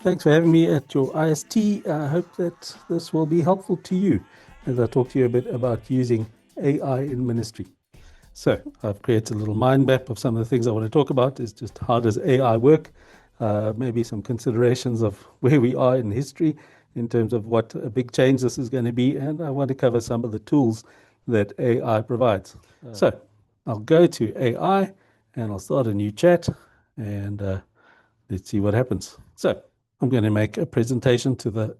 Thanks for having me at your IST. I hope that this will be helpful to you as I talk to you a bit about using AI in ministry. So I've created a little mind map of some of the things I want to talk about. Is just how does AI work? Maybe some considerations of where we are in history in terms of what a big change this is going to be. And I want to cover some of the tools that AI provides. So I'll go to AI and I'll start a new chat and let's see what happens. So I'm going to make a presentation to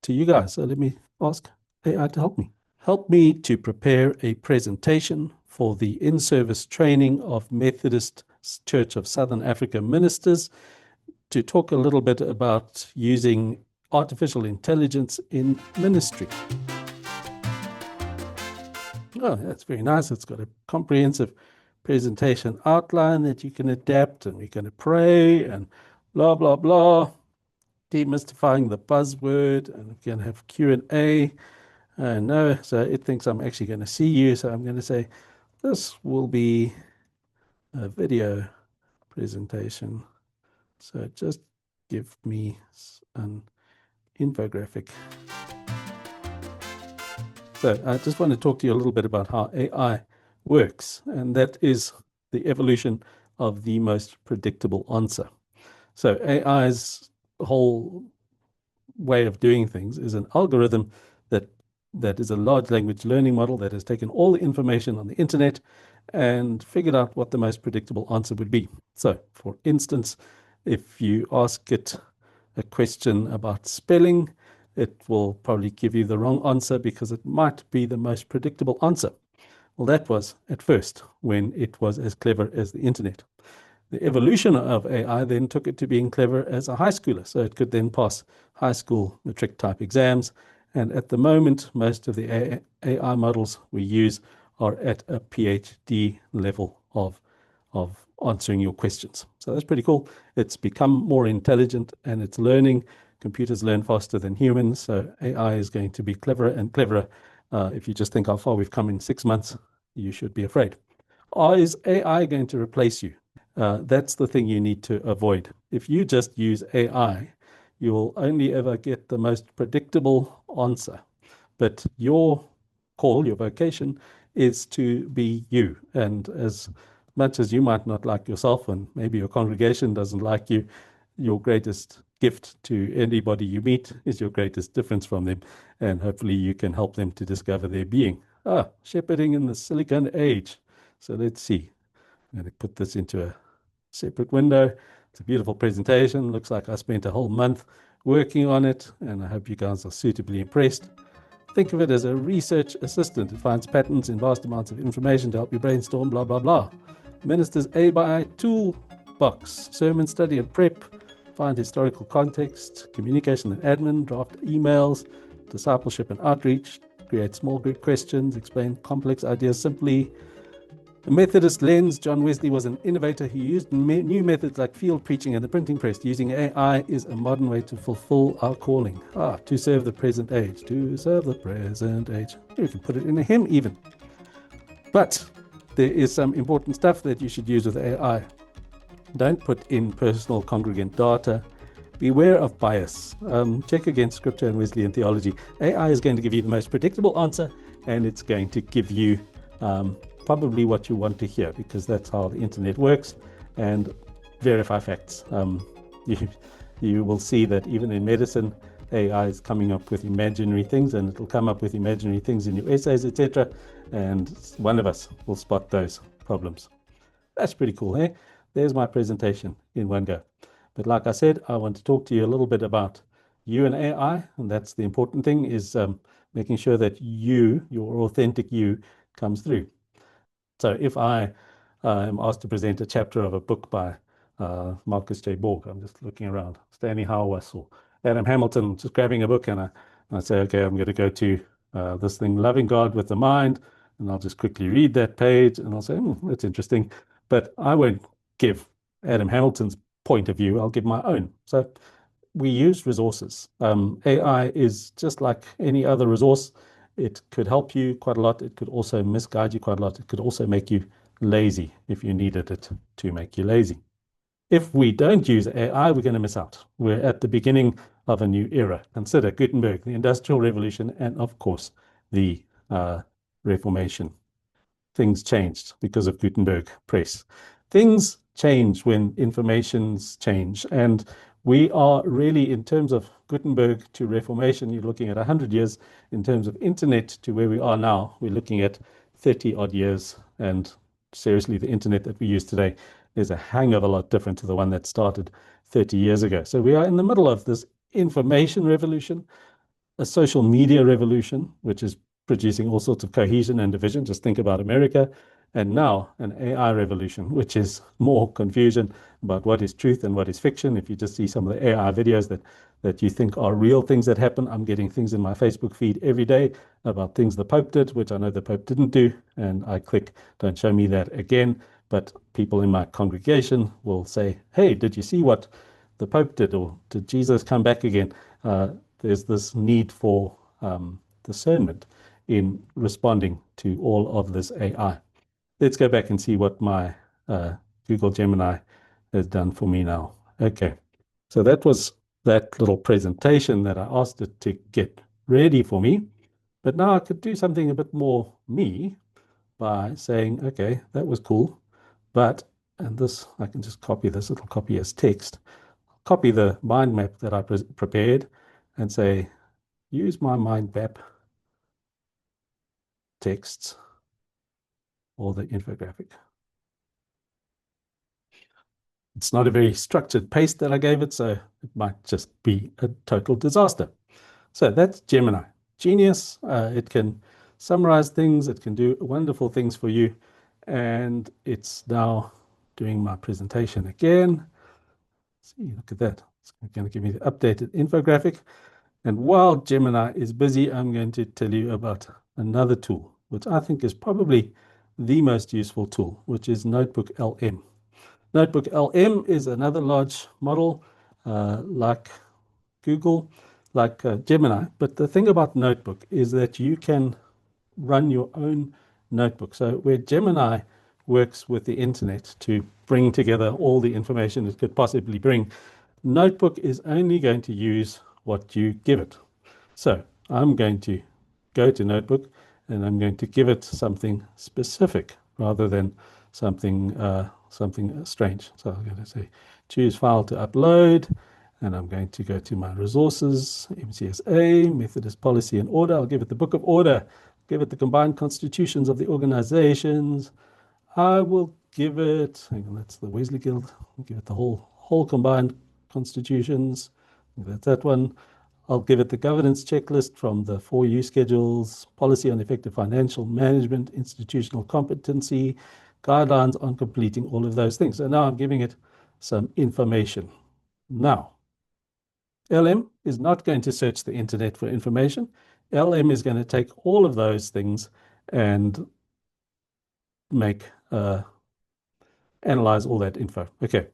you guys. So let me ask AI to help me. Help me to prepare a presentation for the in-service training of Methodist Church of Southern Africa ministers to talk a little bit about using artificial intelligence in ministry. Oh, that's very nice. It's got a comprehensive presentation outline that you can adapt, and we're going to pray and blah, blah, blah. Demystifying the buzzword, and we're going to have Q&A. No, so it thinks I'm actually going to see you, so I'm going to say this will be a video presentation. So just give me an infographic. So I just want to talk to you a little bit about how AI works, and that is the evolution of the most predictable answer. So AI's whole way of doing things is an algorithm that is a large language learning model that has taken all the information on the internet and figured out what the most predictable answer would be. So, for instance, if you ask it a question about spelling, it will probably give you the wrong answer because it might be the most predictable answer. Well, that was at first when it was as clever as the internet. The evolution of AI then took it to being clever as a high schooler, so it could then pass high school matric type exams. And at the moment, most of the AI models we use are at a PhD level of answering your questions. So that's pretty cool. It's become more intelligent and it's learning. Computers learn faster than humans, so AI is going to be cleverer and cleverer. If you just think how far we've come in 6 months, you should be afraid. Is AI going to replace you? That's the thing you need to avoid. If you just use AI, you will only ever get the most predictable answer. But your call, your vocation, is to be you. And as much as you might not like yourself, and maybe your congregation doesn't like you, your greatest gift to anybody you meet is your greatest difference from them. And hopefully you can help them to discover their being. Shepherding in the Silicon Age. So let's see. I'm going to put this into a separate window. It's a beautiful presentation. Looks like I spent a whole month working on it, and I hope you guys are suitably impressed. Think of it as a research assistant. It finds patterns in vast amounts of information to help you brainstorm, blah, blah, blah. Minister's AI toolbox, sermon study and prep, find historical context, communication and admin, draft emails, discipleship and outreach, create small group questions, explain complex ideas simply. The Methodist lens, John Wesley was an innovator who used new methods like field preaching and the printing press. Using AI is a modern way to fulfill our calling. To serve the present age. To serve the present age. You can put it in a hymn even. But there is some important stuff that you should use with AI. Don't put in personal congregant data. Beware of bias. Check against scripture and Wesleyan theology. AI is going to give you the most predictable answer, and it's going to give you probably what you want to hear, because that's how the internet works. And verify facts. You will see that even in medicine, AI is coming up with imaginary things, and it'll come up with imaginary things in your essays, etc. And one of us will spot those problems. That's pretty cool, eh? There's my presentation in one go. But like I said, I want to talk to you a little bit about you and AI, and that's the important thing, is making sure that you, your authentic you, comes through. So if I am asked to present a chapter of a book by Marcus J. Borg, I'm just looking around, Stanley Hauerwas or Adam Hamilton, just grabbing a book, and I say, okay, I'm going to go to this thing, Loving God with the Mind, and I'll just quickly read that page, and I'll say, that's interesting. But I won't give Adam Hamilton's point of view, I'll give my own. So we use resources. AI is just like any other resource. It could help you quite a lot. It could also misguide you quite a lot. It could also make you lazy if you needed it to make you lazy. If we don't use AI, we're going to miss out. We're at the beginning of a new era. Consider Gutenberg, the Industrial Revolution, and of course, the Reformation. Things changed because of Gutenberg Press. Things change when informations change. And we are really, in terms of Gutenberg to Reformation, you're looking at 100 years. In terms of internet to where we are now, we're looking at 30 odd years. And seriously, the internet that we use today is a hang of a lot different to the one that started 30 years ago. So we are in the middle of this information revolution, a social media revolution, which is producing all sorts of cohesion and division. Just think about America. And now an AI revolution, which is more confusion about what is truth and what is fiction. If you just see some of the AI videos that you think are real things that happen, I'm getting things in my Facebook feed every day about things the Pope did, which I know the Pope didn't do. And I click, don't show me that again. But people in my congregation will say, hey, did you see what the Pope did? Or did Jesus come back again? There's this need for discernment in responding to all of this AI. Let's go back and see what my Google Gemini has done for me now. Okay, so that was that little presentation that I asked it to get ready for me. But now I could do something a bit more me by saying, okay, that was cool. But, and this, I can just copy this, it'll copy as text. Copy the mind map that I prepared and say, use my mind map texts or the infographic. It's not a very structured paste that I gave it, so it might just be a total disaster. So that's Gemini. Genius. It can summarize things. It can do wonderful things for you. And it's now doing my presentation again. See, look at that. It's going to give me the updated infographic. And while Gemini is busy, I'm going to tell you about another tool, which I think is probably the most useful tool, which is Notebook LM. Notebook LM is another large model like Google, like Gemini. But the thing about Notebook is that you can run your own notebook. So where Gemini works with the internet to bring together all the information it could possibly bring, Notebook is only going to use what you give it. So I'm going to go to Notebook and I'm going to give it something specific rather than something something strange. So I'm going to say choose file to upload, and I'm going to go to my resources, MCSA, Methodist Policy and Order. I'll give it the Book of Order, give it the combined constitutions of the organizations. I will give it, hang on, that's the Wesley Guild. I'll give it the whole combined constitutions. That's that one. I'll give it the governance checklist from the 4U schedules, policy on effective financial management, institutional competency, guidelines on completing all of those things. So now I'm giving it some information. Now, LM is not going to search the internet for information. LM is going to take all of those things and analyze all that info. Okay.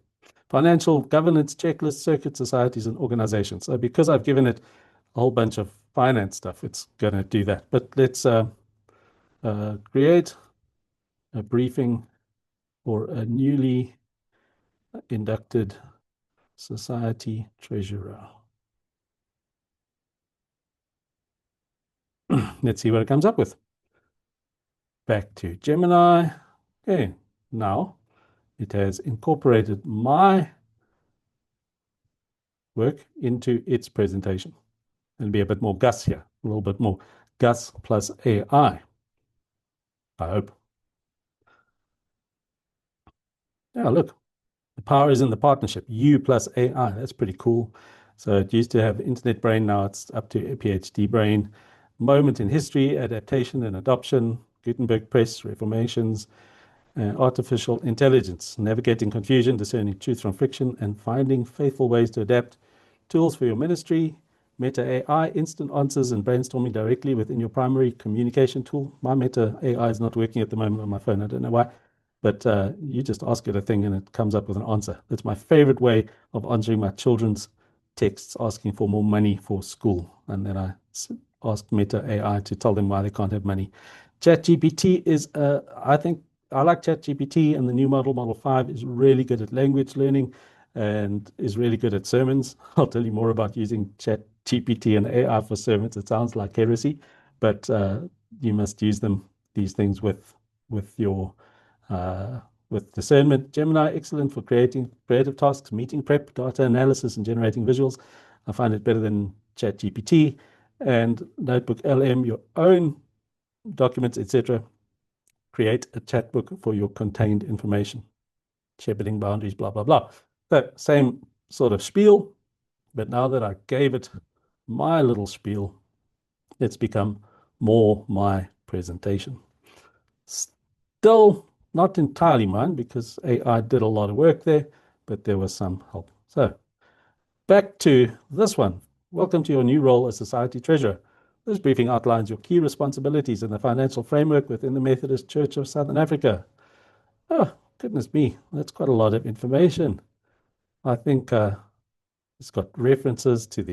Financial governance checklist, circuit societies and organizations. So because I've given it a whole bunch of finance stuff, it's going to do that. But let's create a briefing for a newly inducted society treasurer. Let's see what it comes up with. Back to Gemini. Okay, now it has incorporated my work into its presentation. It'll be a bit more Gus here, a little bit more Gus plus AI, I hope. Yeah, look, the power is in the partnership, you plus AI. That's pretty cool. So it used to have internet brain, now it's up to a PhD brain. Moment in history, adaptation and adoption, Gutenberg Press, reformations, artificial intelligence, navigating confusion, discerning truth from fiction, and finding faithful ways to adapt. Tools for your ministry, Meta AI, instant answers and brainstorming directly within your primary communication tool. My Meta AI is not working at the moment on my phone. I don't know why, but you just ask it a thing and it comes up with an answer. That's my favorite way of answering my children's texts asking for more money for school. And then I ask Meta AI to tell them why they can't have money. ChatGPT is, I think, I like ChatGPT, and the new Model 5 is really good at language learning and is really good at sermons. I'll tell you more about using ChatGPT and AI for sermons. It sounds like heresy, but you must use these things with your uh, with discernment. Gemini, excellent for creating creative tasks, meeting prep, data analysis, and generating visuals. I find it better than ChatGPT. And Notebook LM, your own documents, etc. Create a chat book for your contained information. Shepherding boundaries, blah, blah, blah. So same sort of spiel, but now that I gave it my little spiel, it's become more my presentation. Still not entirely mine because AI did a lot of work there, but there was some help. So back to this one. Welcome to your new role as Society Treasurer. This briefing outlines your key responsibilities in the financial framework within the Methodist Church of Southern Africa. Oh, goodness me, that's quite a lot of information. I think it's got references to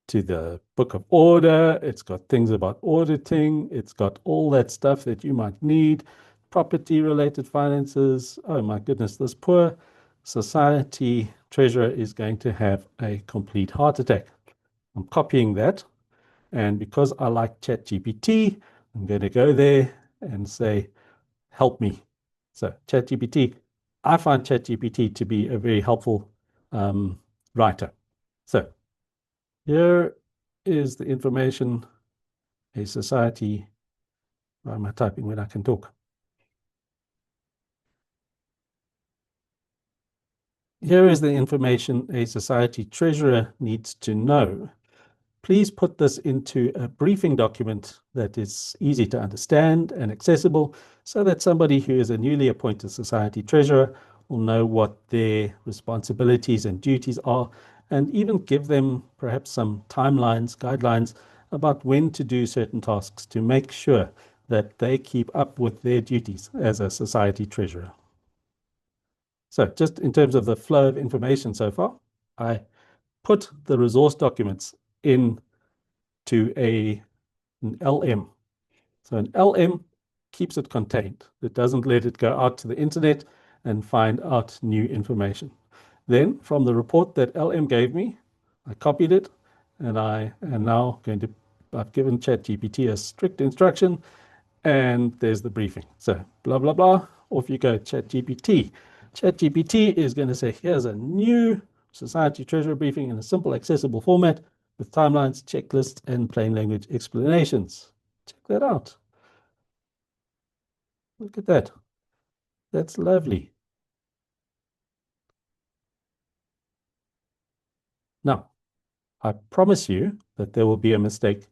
the Book of Order. It's got things about auditing. It's got all that stuff that you might need, property-related finances. Oh my goodness, this poor society treasurer is going to have a complete heart attack. I'm copying that, and because I like ChatGPT, I'm going to go there and say, help me. So ChatGPT, I find ChatGPT to be a very helpful writer. So here is the information, a society. Why am I typing when I can talk? Here is the information a society treasurer needs to know. Please put this into a briefing document that is easy to understand and accessible so that somebody who is a newly appointed society treasurer will know what their responsibilities and duties are, and even give them perhaps some timelines, guidelines about when to do certain tasks to make sure that they keep up with their duties as a society treasurer. So just in terms of the flow of information so far, I put the resource documents in to an LM. So an LM keeps it contained. It doesn't let it go out to the internet and find out new information. Then from the report that LM gave me, I copied it, and I am now I've given ChatGPT a strict instruction, and there's the briefing. So blah, blah, blah, off you go, ChatGPT. ChatGPT is going to say, here's a new society treasurer briefing in a simple, accessible format with timelines, checklists, and plain language explanations. Check that out. Look at that. That's lovely. Now, I promise you that there will be a mistake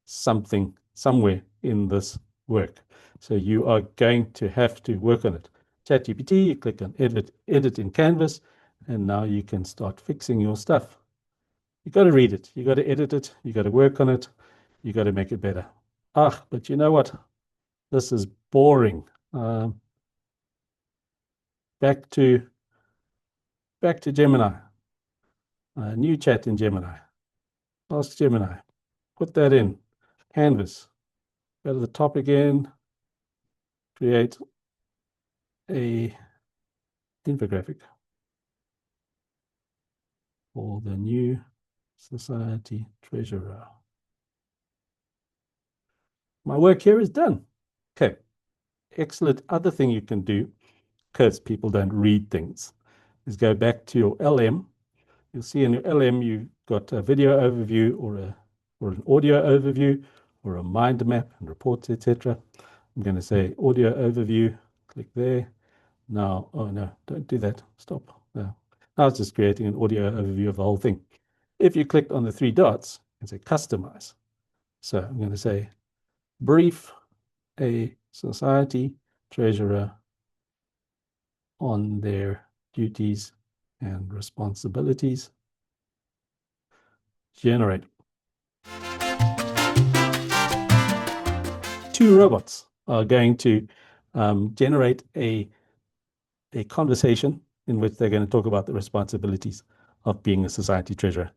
somewhere in this work. So you are going to have to work on it. ChatGPT, you click on edit in Canvas, and now you can start fixing your stuff. You got to read it. You got to edit it. You got to work on it. You got to make it better. But you know what? This is boring. Back to Gemini. New chat in Gemini. Ask Gemini. Put that in. Canvas. Go to the top again. Create a infographic for the new society treasurer. My work here is done. Okay. Excellent. Other thing you can do, because people don't read things, is go back to your LM. You'll see in your LM you've got a video overview or an audio overview or a mind map and reports, etc. I'm going to say audio overview. Click there. Now, oh no, don't do that. Stop. No. Now it's just creating an audio overview of the whole thing. If you clicked on the three dots, you can say customize. So I'm going to say brief a society treasurer on their duties and responsibilities. Generate. Two robots are going to generate a conversation in which they're going to talk about the responsibilities of being a society treasurer.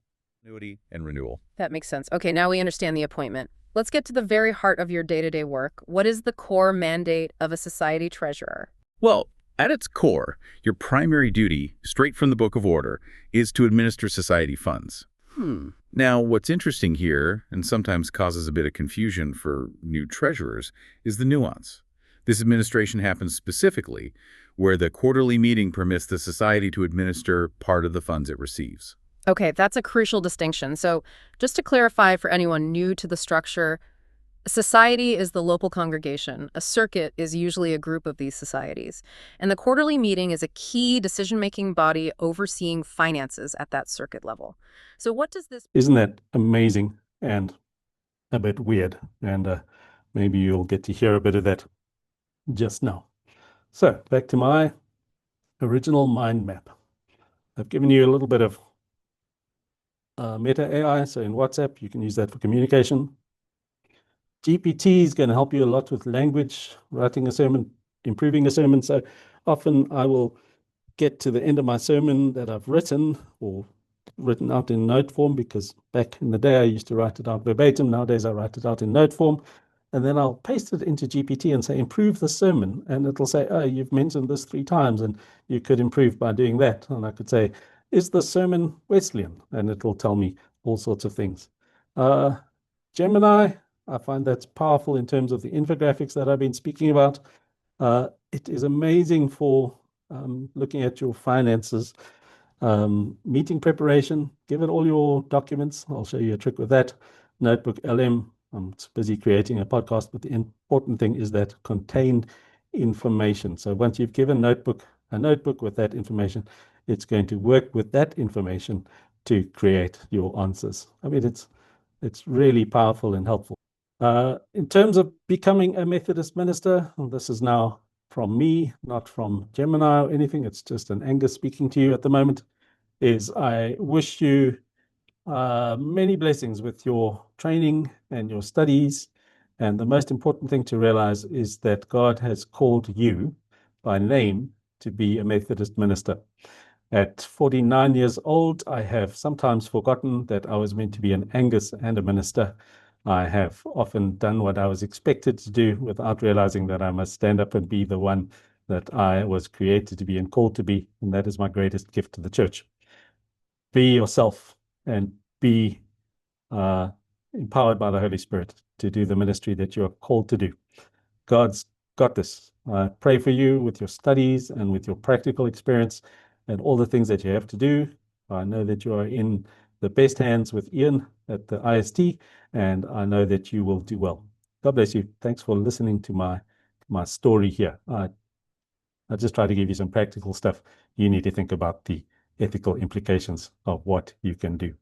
Annuity and renewal. That makes sense. Okay, now we understand the appointment. Let's get to the very heart of your day-to-day work. What is the core mandate of a society treasurer? Well, at its core, your primary duty, straight from the Book of Order, is to administer society funds. Hmm. Now, what's interesting here, and sometimes causes a bit of confusion for new treasurers, is the nuance. This administration happens specifically where the quarterly meeting permits the society to administer part of the funds it receives. Okay, that's a crucial distinction. So, just to clarify for anyone new to the structure, a society is the local congregation. A circuit is usually a group of these societies. And the quarterly meeting is a key decision-making body overseeing finances at that circuit level. So what does this... Isn't that amazing and a bit weird? And maybe you'll get to hear a bit of that just now. So back to my original mind map. I've given you a little bit of Meta AI. So in WhatsApp, you can use that for communication. GPT is going to help you a lot with language, writing a sermon, improving a sermon. So often I will get to the end of my sermon that I've written or written out in note form, because back in the day I used to write it out verbatim. Nowadays I write it out in note form. And then I'll paste it into GPT and say, improve the sermon. And it'll say, oh, you've mentioned this 3 times and you could improve by doing that. And I could say, is the sermon Wesleyan? And it'll tell me all sorts of things. Gemini, I find that's powerful in terms of the infographics that I've been speaking about. It is amazing for looking at your finances, meeting preparation. Give it all your documents. I'll show you a trick with that. Notebook LM. I'm busy creating a podcast, but the important thing is that contained information. So once you've given a notebook with that information, it's going to work with that information to create your answers. I mean, it's really powerful and helpful. In terms of becoming a Methodist minister, well, this is now from me, not from Gemini or anything. It's just an Angus speaking to you at the moment. Is I wish you many blessings with your training and your studies. And the most important thing to realize is that God has called you by name to be a Methodist minister. At 49 years old, I have sometimes forgotten that I was meant to be an Angus and a minister. I have often done what I was expected to do without realizing that I must stand up and be the one that I was created to be and called to be. And that is my greatest gift to the church. Be yourself and be uh, empowered by the Holy Spirit to do the ministry that you are called to do. God's got this. I pray for you with your studies and with your practical experience and all the things that you have to do. I know that you are in the best hands with Ian at the IST, and I know that you will do well. God bless you. Thanks for listening to my story here. I just try to give you some practical stuff. You need to think about the ethical implications of what you can do.